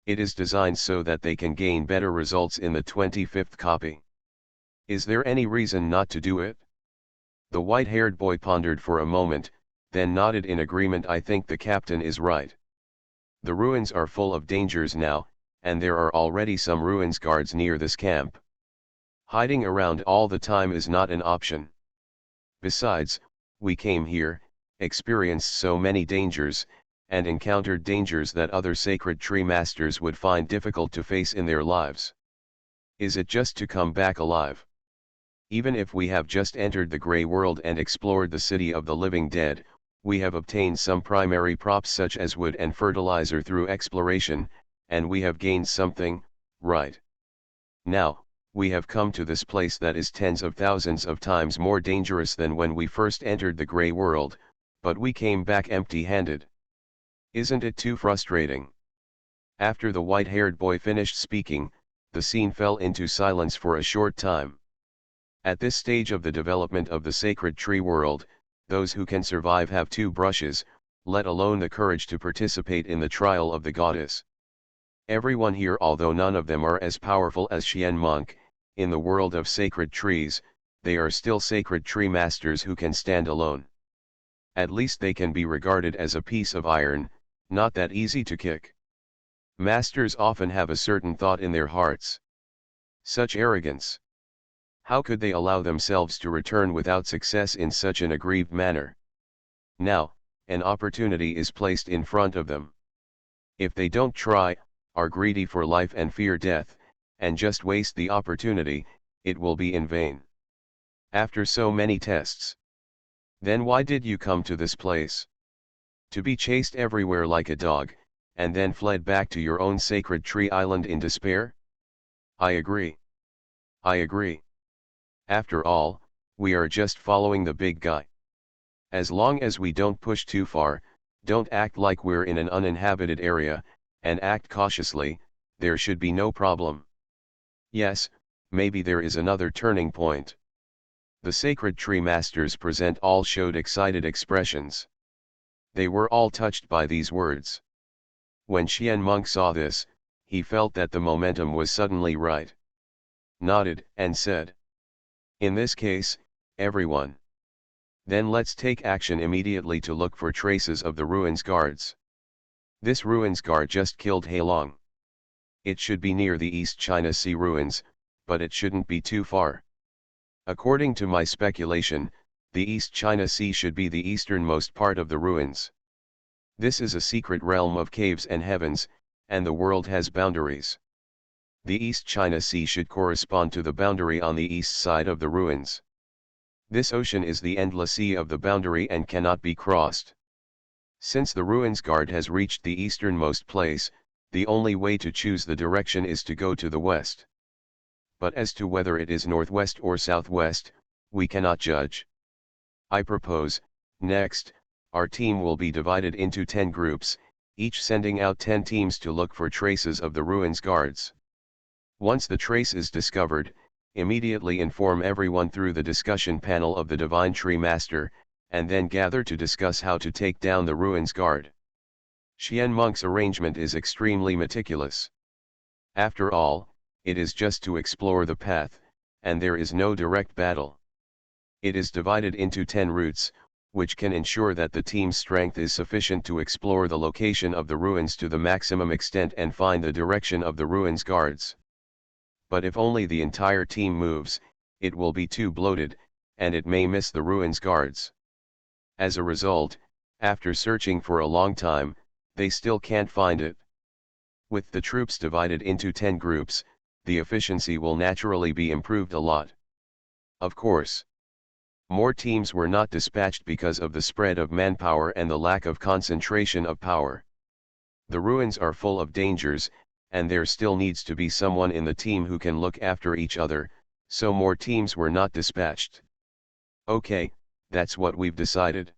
S1: It is designed so that they can gain better results in the 25th copy. Is there any reason not to do it? The white-haired boy pondered for a moment, then nodded in agreement. I think the captain is right. The ruins are full of dangers now, and there are already some ruins guards near this camp. Hiding around all the time is not an option. Besides, we came here, experienced so many dangers, and encountered dangers that other sacred tree masters would find difficult to face in their lives. Is it just to come back alive? Even if we have just entered the Grey World and explored the city of the living dead, we have obtained some primary props such as wood and fertilizer through exploration, and we have gained something, right? Now, we have come to this place that is tens of thousands of times more dangerous than when we first entered the Grey World, but we came back empty-handed. Isn't it too frustrating? After the white-haired boy finished speaking, the scene fell into silence for a short time. At this stage of the development of the sacred tree world, those who can survive have 2 brushes, let alone the courage to participate in the trial of the goddess. Everyone here, although none of them are as powerful as Xian Monk, in the world of sacred trees, they are still sacred tree masters who can stand alone. At least they can be regarded as a piece of iron, not that easy to kick. Masters often have a certain thought in their hearts. Such arrogance. How could they allow themselves to return without success in such an aggrieved manner? Now, an opportunity is placed in front of them. If they don't try, are greedy for life and fear death, and just waste the opportunity, it will be in vain. After so many tests. Then why did you come to this place? To be chased everywhere like a dog, and then fled back to your own sacred tree island in despair? I agree. I agree. After all, we are just following the big guy. As long as we don't push too far, don't act like we're in an uninhabited area, and act cautiously, there should be no problem. Yes, maybe there is another turning point. The sacred tree masters present all showed excited expressions. They were all touched by these words. When Xian Monk saw this, he felt that the momentum was suddenly right. Nodded, and said, "In this case, everyone. Then let's take action immediately to look for traces of the ruins guards. This ruins guard just killed Heilong. It should be near the East China Sea ruins, but it shouldn't be too far. According to my speculation, the East China Sea should be the easternmost part of the ruins. This is a secret realm of caves and heavens, and the world has boundaries. The East China Sea should correspond to the boundary on the east side of the ruins. This ocean is the endless sea of the boundary and cannot be crossed. Since the ruins guard has reached the easternmost place, the only way to choose the direction is to go to the west. But as to whether it is northwest or southwest, we cannot judge. I propose, next, our team will be divided into 10 groups, each sending out 10 teams to look for traces of the ruins guards. Once the trace is discovered, immediately inform everyone through the discussion panel of the Divine Tree Master, and then gather to discuss how to take down the ruins guard. Xian Monk's arrangement is extremely meticulous. After all, it is just to explore the path, and there is no direct battle. It is divided into 10 routes, which can ensure that the team's strength is sufficient to explore the location of the ruins to the maximum extent and find the direction of the ruins guards. But if only the entire team moves, it will be too bloated, and it may miss the ruins guards. As a result, after searching for a long time, they still can't find it. With the troops divided into 10 groups, the efficiency will naturally be improved a lot. Of course, more teams were not dispatched because of the spread of manpower and the lack of concentration of power. The ruins are full of dangers, and there still needs to be someone in the team who can look after each other, so more teams were not dispatched. Okay, that's what we've decided.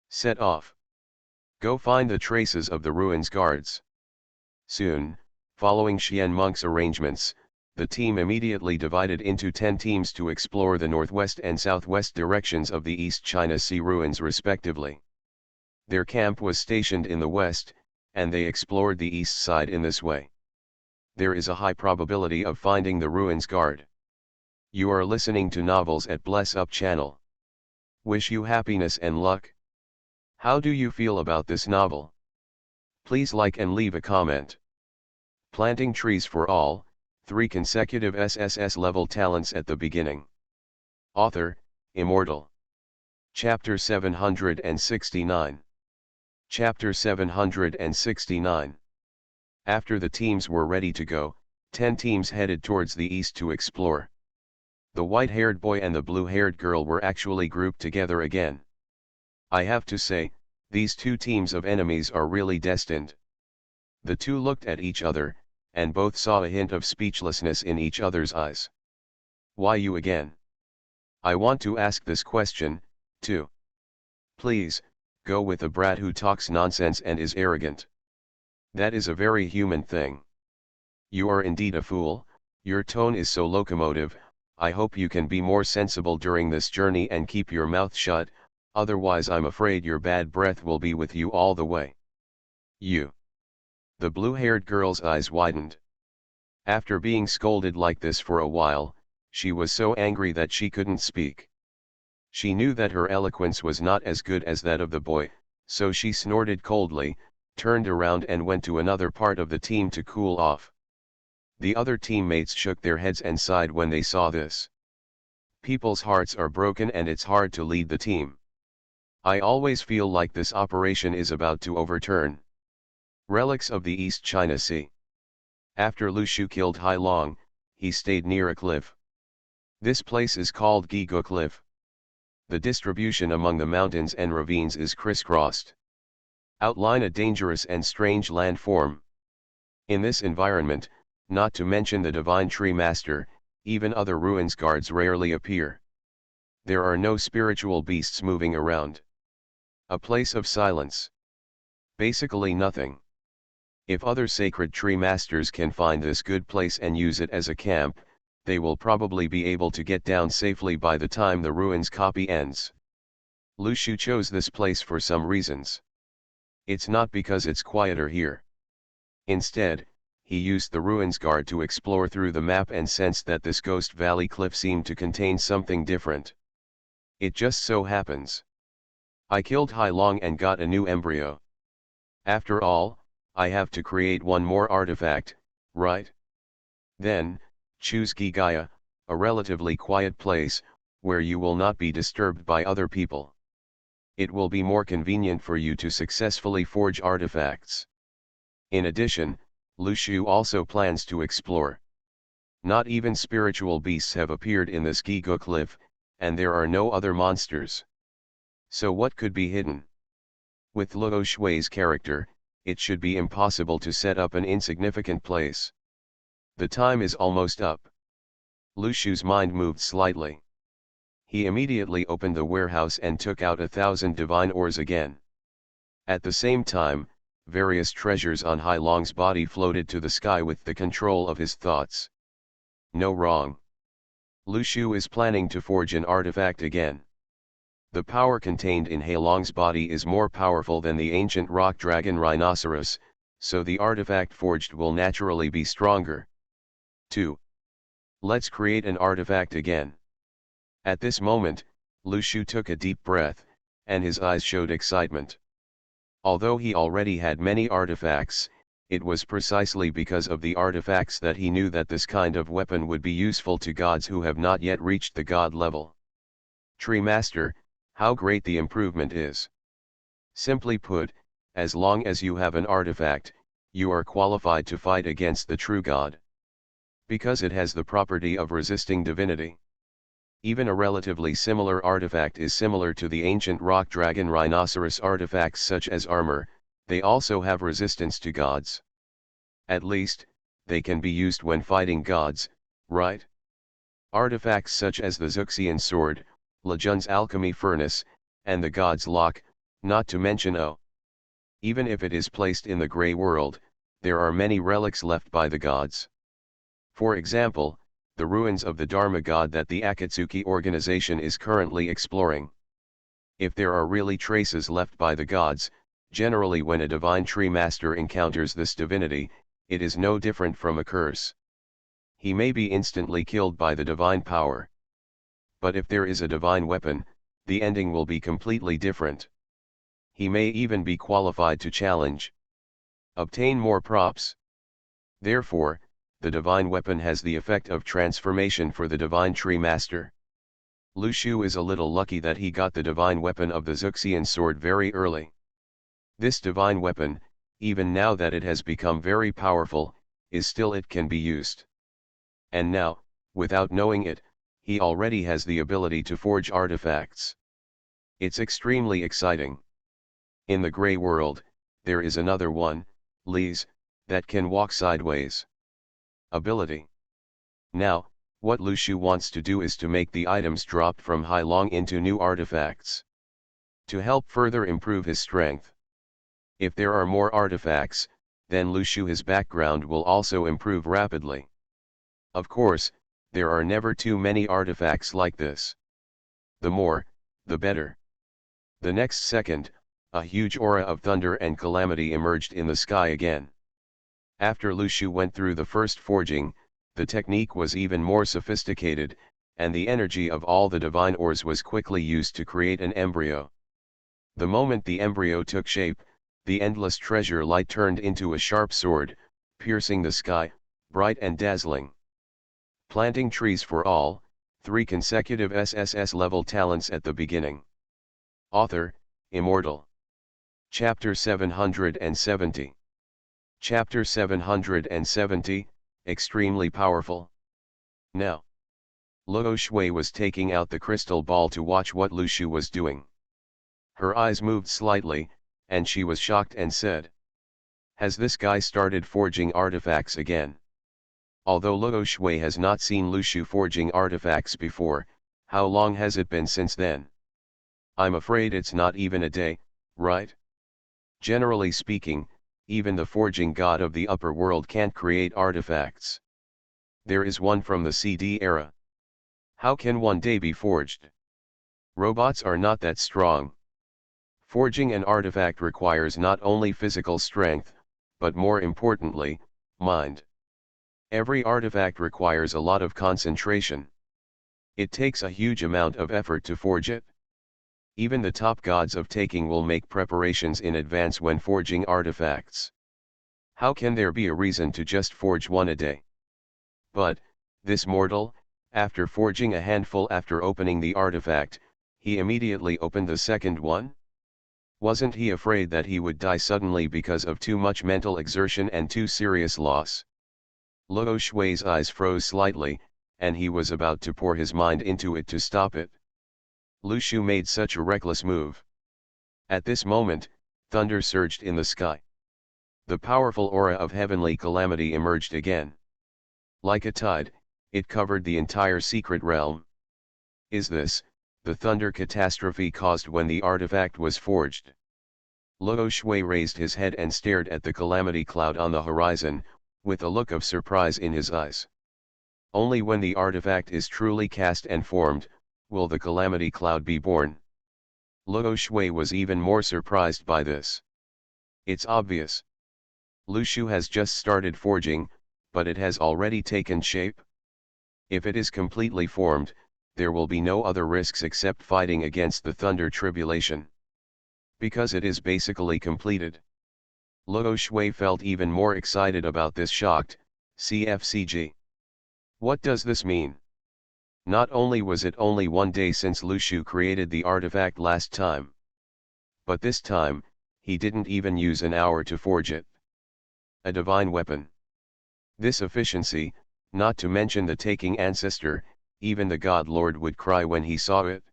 S1: Set off. Go find the traces of the ruins guards. Soon, following Xian Monk's arrangements, the team immediately divided into 10 teams to explore the northwest and southwest directions of the East China Sea ruins respectively. Their camp was stationed in the west, and they explored the east side in this way. There is a high probability of finding the ruins guard. You are listening to Novels at Bless Up channel. Wish you happiness and luck. How do you feel about this novel? Please like and leave a comment. Planting trees for all, 3 consecutive SSS-level talents at the beginning. Author, Immortal. Chapter 769. Chapter 769. After the teams were ready to go, 10 teams headed towards the east to explore. The white-haired boy and the blue-haired girl were actually grouped together again. I have to say, these 2 teams of enemies are really destined. The 2 looked at each other, and both saw a hint of speechlessness in each other's eyes. Why you again? I want to ask this question, too. Please, go with a brat who talks nonsense and is arrogant. That is a very human thing. You are indeed a fool, your tone is so locomotive. I hope you can be more sensible during this journey and keep your mouth shut, otherwise I'm afraid your bad breath will be with you all the way. You. The blue-haired girl's eyes widened. After being scolded like this for a while, she was so angry that she couldn't speak. She knew that her eloquence was not as good as that of the boy, so she snorted coldly, turned around and went to another part of the team to cool off. The other teammates shook their heads and sighed when they saw this. People's hearts are broken and it's hard to lead the team. I always feel like this operation is about to overturn. Relics of the East China Sea. After Lu Shu killed Hai Long, he stayed near a cliff. This place is called Gigo Cliff. The distribution among the mountains and ravines is crisscrossed. Outline a dangerous and strange landform. In this environment, not to mention the divine tree master, even other ruins guards rarely appear. There are no spiritual beasts moving around. A place of silence. Basically nothing. If other sacred tree masters can find this good place and use it as a camp, they will probably be able to get down safely by the time the ruins copy ends. Lu Shu chose this place for some reasons. It's not because it's quieter here. Instead, he used the ruins guard to explore through the map and sensed that this Ghost Valley cliff seemed to contain something different. It just so happens. I killed Hai Long and got a new embryo. After all, I have to create one more artifact, right? Then, choose Gigaya, a relatively quiet place, where you will not be disturbed by other people. It will be more convenient for you to successfully forge artifacts. In addition, Lu Shu also plans to explore. Not even spiritual beasts have appeared in this Gigo cliff, and there are no other monsters. So what could be hidden? With Luo Shui's character, it should be impossible to set up an insignificant place. The time is almost up. Lu Shu's mind moved slightly. He immediately opened the warehouse and took out 1,000 divine ores again. At the same time, various treasures on Hai Long's body floated to the sky with the control of his thoughts. No wrong. Lu Shu is planning to forge an artifact again. The power contained in Hai Long's body is more powerful than the ancient rock dragon rhinoceros, so the artifact forged will naturally be stronger. 2. Let's create an artifact again. At this moment, Lu Shu took a deep breath, and his eyes showed excitement. Although he already had many artifacts, it was precisely because of the artifacts that he knew that this kind of weapon would be useful to gods who have not yet reached the god level. Tree Master, how great the improvement is. Simply put, as long as you have an artifact, you are qualified to fight against the true god. Because it has the property of resisting divinity. Even a relatively similar artifact is similar to the ancient rock dragon rhinoceros artifacts such as armor, they also have resistance to gods. At least, they can be used when fighting gods, right? Artifacts such as the Xuxian sword, Lejun's alchemy furnace, and the god's lock, not to mention even if it is placed in the gray world, there are many relics left by the gods. For example, the ruins of the Dharma god that the Akatsuki organization is currently exploring. If there are really traces left by the gods, generally when a divine tree master encounters this divinity, it is no different from a curse. He may be instantly killed by the divine power. But if there is a divine weapon, the ending will be completely different. He may even be qualified to challenge. Obtain more props. Therefore, the divine weapon has the effect of transformation for the divine tree master. Lu Shu is a little lucky that he got the divine weapon of the Xuxian sword very early. This divine weapon, even now that it has become very powerful, is still it can be used. And now, without knowing it, he already has the ability to forge artifacts. It's extremely exciting. In the gray world, there is another one, Li's, that can walk sideways. Ability. Now, what Lu Shu wants to do is to make the items drop from Hai Long into new artifacts. To help further improve his strength. If there are more artifacts, then Lu Shu's background will also improve rapidly. Of course, there are never too many artifacts like this. The more, the better. The next second, a huge aura of thunder and calamity emerged in the sky again. After Lu Shu went through the first forging, the technique was even more sophisticated, and the energy of all the divine ores was quickly used to create an embryo. The moment the embryo took shape, the endless treasure light turned into a sharp sword, piercing the sky, bright and dazzling. Planting trees for all, 3 consecutive SSS-level talents at the beginning. Author, Immortal. Chapter 770. Chapter 770, Extremely Powerful. Now, Luo Shui was taking out the crystal ball to watch what Lu Shu was doing. Her eyes moved slightly, and she was shocked and said, "Has this guy started forging artifacts again?" Although Luo Shui has not seen Lu Shu forging artifacts before, how long has it been since then? I'm afraid it's not even a day, right? Generally speaking, even the forging god of the upper world can't create artifacts. There is one from the CD era. How can one day be forged? Robots are not that strong. Forging an artifact requires not only physical strength, but more importantly, mind. Every artifact requires a lot of concentration. It takes a huge amount of effort to forge it. Even the top gods of taking will make preparations in advance when forging artifacts. How can there be a reason to just forge one a day? But, this mortal, after forging a handful after opening the artifact, he immediately opened the second one? Wasn't he afraid that he would die suddenly because of too much mental exertion and too serious loss? Luo Shui's eyes froze slightly, and he was about to pour his mind into it to stop it. Lu Shu made such a reckless move. At this moment, thunder surged in the sky. The powerful aura of heavenly calamity emerged again. Like a tide, it covered the entire secret realm. Is this the thunder catastrophe caused when the artifact was forged? Luo Shui raised his head and stared at the calamity cloud on the horizon, with a look of surprise in his eyes. Only when the artifact is truly cast and formed, will the calamity cloud be born. Luo Shui was even more surprised by this. It's obvious. Lu Shu has just started forging, but it has already taken shape. If it is completely formed, there will be no other risks except fighting against the thunder tribulation. Because it is basically completed. Luo Shui felt even more excited about this shocked, CFCG. What does this mean? Not only was it only one day since Lu Shu created the artifact last time, but this time, he didn't even use an hour to forge it. A divine weapon. This efficiency, not to mention the taking ancestor, even the God Lord would cry when he saw it.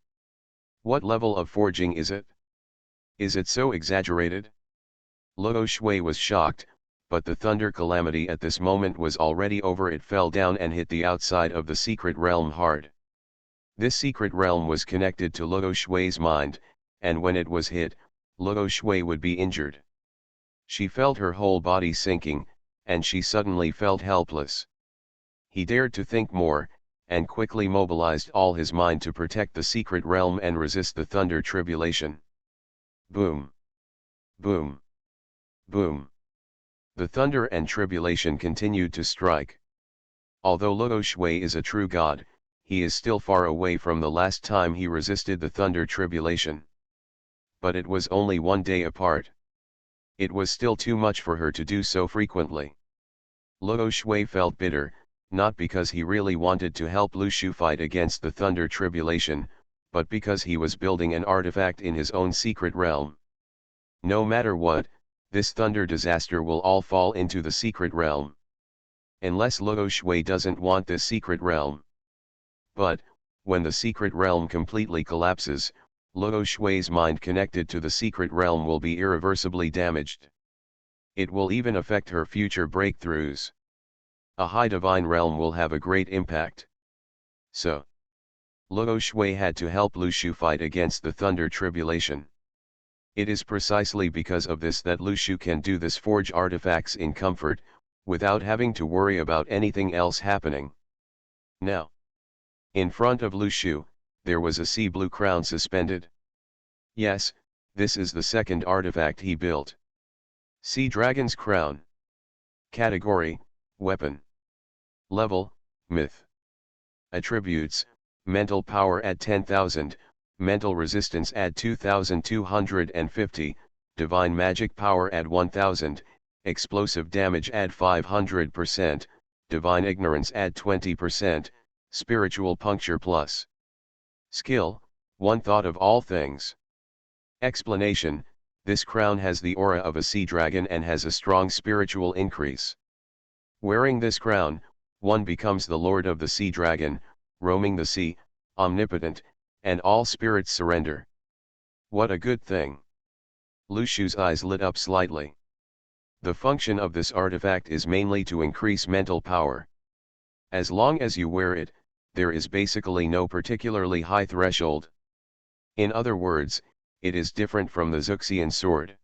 S1: What level of forging is it? Is it so exaggerated? Luo Shui was shocked, but the thunder calamity at this moment was already over. It fell down and hit the outside of the secret realm hard. This secret realm was connected to Luo Shui's mind, and when it was hit, Luo Shui would be injured. She felt her whole body sinking, and she suddenly felt helpless. He dared to think more, and quickly mobilized all his mind to protect the secret realm and resist the thunder tribulation. Boom! Boom! Boom! The thunder and tribulation continued to strike. Although Luo Shui is a true god, he is still far away from the last time he resisted the thunder tribulation. But it was only one day apart. It was still too much for her to do so frequently. Luo Shui felt bitter, not because he really wanted to help Lu Shu fight against the thunder tribulation, but because he was building an artifact in his own secret realm. No matter what, this thunder disaster will all fall into the secret realm. Unless Luo Shui doesn't want this secret realm. But, when the secret realm completely collapses, Luo Shui's mind connected to the secret realm will be irreversibly damaged. It will even affect her future breakthroughs. A high divine realm will have a great impact. So, Luo Shui had to help Lu Shu fight against the thunder tribulation. It is precisely because of this that Lu Shu can do this forge artifacts in comfort, without having to worry about anything else happening. Now, in front of Lu Shu, there was a sea blue crown suspended. Yes, this is the second artifact he built. Sea Dragon's Crown. Category, Weapon. Level, Myth. Attributes, Mental Power add 10,000, Mental Resistance add 2,250, Divine Magic Power add 1,000, Explosive Damage add 500%, Divine Ignorance add 20%, Spiritual Puncture plus. Skill, One Thought of All Things. Explanation, This crown has the aura of a sea dragon and has a strong spiritual increase. Wearing this crown, one becomes the lord of the sea dragon, roaming the sea, omnipotent, and all spirits surrender. What a good thing! Lu Shu's eyes lit up slightly. The function of this artifact is mainly to increase mental power. As long as you wear it, there is basically no particularly high threshold. In other words, it is different from the Zuxian sword.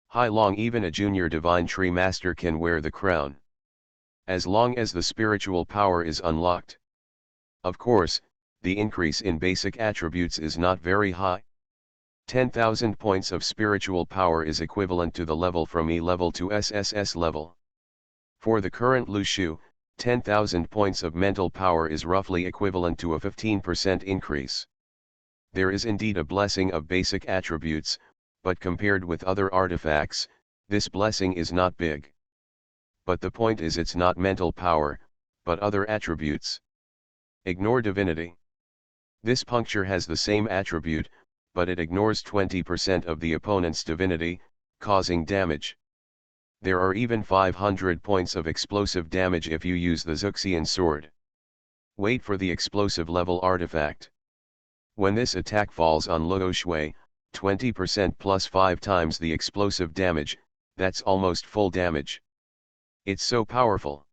S1: Hai Long, even a junior divine tree master can wear the crown. As long as the spiritual power is unlocked. Of course, the increase in basic attributes is not very high. 10,000 points of spiritual power is equivalent to the level from E level to SSS level. For the current Lu Shu, 10,000 points of mental power is roughly equivalent to a 15% increase. There is indeed a blessing of basic attributes, but compared with other artifacts, this blessing is not big. But the point is, it's not mental power, but other attributes. Ignore divinity. This puncture has the same attribute, but it ignores 20% of the opponent's divinity, causing damage. There are even 500 points of explosive damage if you use the Zuxian sword. Wait for the explosive level artifact. When this attack falls on Luo Shui, 20% plus 5 times the explosive damage, that's almost full damage. It's so powerful.